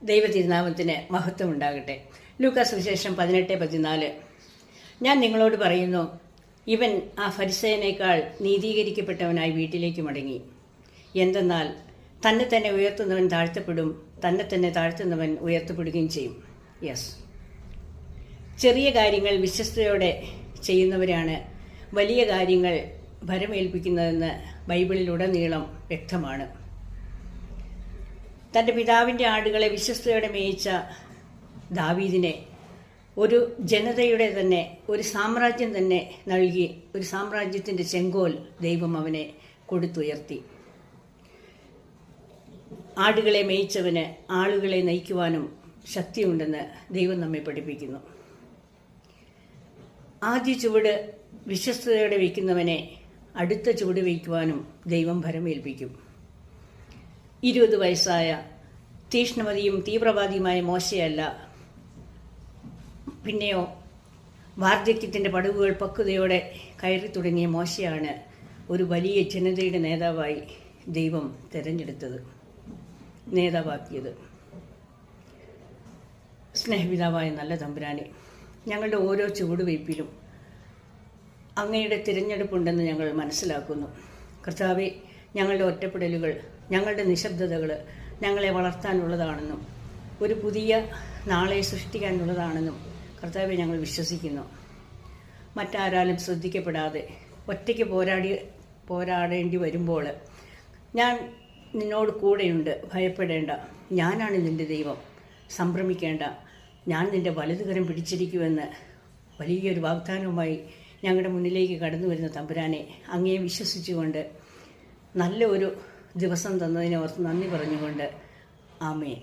ദൈവതിരുനാമത്തിന് മഹത്വം ഉണ്ടാകട്ടെ. ലൂക്കാസ് സുവിശേഷം 18:14. ഞാൻ നിങ്ങളോട് പറയുന്നു, ഇവൻ ആ ഫരിസേയനേക്കാൾ നീതീകരിക്കപ്പെട്ടവനായി വീട്ടിലേക്ക് മടങ്ങി. എന്തെന്നാൽ തന്നെ തന്നെ ഉയർത്തുന്നവൻ താഴ്ത്തപ്പെടും, തന്നെ തന്നെ താഴ്ത്തുന്നവൻ ഉയർത്തപ്പെടുകയും ചെയ്യും. യെസ്, ചെറിയ കാര്യങ്ങൾ വിശ്വസ്തയോടെ ചെയ്യുന്നവരാണ് വലിയ കാര്യങ്ങൾ ഭരമേൽപ്പിക്കുന്നതെന്ന് ബൈബിളിലുടനീളം വ്യക്തമാണ്. തൻ്റെ പിതാവിൻ്റെ ആടുകളെ വിശ്വസ്തയോടെ മേയിച്ച ദാവീദിനെ ഒരു ജനതയുടെ തന്നെ ഒരു സാമ്രാജ്യം തന്നെ നൽകി, ഒരു സാമ്രാജ്യത്തിൻ്റെ ചെങ്കോൽ ദൈവം അവനെ കൊടുത്തുയർത്തി. ആടുകളെ മേയിച്ചവന് ആളുകളെ നയിക്കുവാനും ശക്തിയുണ്ടെന്ന് ദൈവം നമ്മെ പഠിപ്പിക്കുന്നു. ആദ്യ ചുവട് വിശ്വസ്തയോടെ വയ്ക്കുന്നവനെ അടുത്ത ചുവട് വയ്ക്കുവാനും ദൈവം ഭരമേൽപ്പിക്കും. 20 വയസ്സായ തീഷ്ണമതിയും തീവ്രവാദിയുമായ മോശയല്ല, പിന്നെയോ വാർദ്ധക്യത്തിൻ്റെ പടവുകൾ പക്വതയോടെ കയറി തുടങ്ങിയ മോശയാണ് ഒരു വലിയ ജനതയുടെ നേതാവായി ദൈവം തിരഞ്ഞെടുത്തത്, നേതാവാക്കിയത്. സ്നേഹപിതാവായ നല്ല തമ്പുരാനെ, ഞങ്ങളുടെ ഓരോ ചുവടുവയ്പ്പിലും അങ്ങയുടെ തിരഞ്ഞെടുപ്പുണ്ടെന്ന് ഞങ്ങൾ മനസ്സിലാക്കുന്നു. കർത്താവെ, ഞങ്ങളുടെ ഒറ്റപ്പെടലുകൾ, ഞങ്ങളുടെ നിശബ്ദതകൾ ഞങ്ങളെ വളർത്താനുള്ളതാണെന്നും ഒരു പുതിയ നാളെ സൃഷ്ടിക്കാനുള്ളതാണെന്നും കർത്താവെ ഞങ്ങൾ വിശ്വസിക്കുന്നു. മറ്റാരാലും ശ്രദ്ധിക്കപ്പെടാതെ ഒറ്റയ്ക്ക് പോരാടേണ്ടി വരുമ്പോൾ ഞാൻ നിന്നോട് കൂടെയുണ്ട്, ഭയപ്പെടേണ്ട, ഞാനാണ് നിൻ്റെ ദൈവം, സംഭ്രമിക്കേണ്ട, ഞാൻ നിൻ്റെ വലതുകരം പിടിച്ചിരിക്കുമെന്ന് വലിയൊരു വാഗ്ദാനവുമായി ഞങ്ങളുടെ മുന്നിലേക്ക് കടന്നു വരുന്ന തമ്പുരാനെ, അങ്ങയെ വിശ്വസിച്ചുകൊണ്ട് നല്ല ഒരു ദിവസം തന്നതിനെ ഓർത്ത് നന്ദി പറഞ്ഞുകൊണ്ട് ആമേൻ.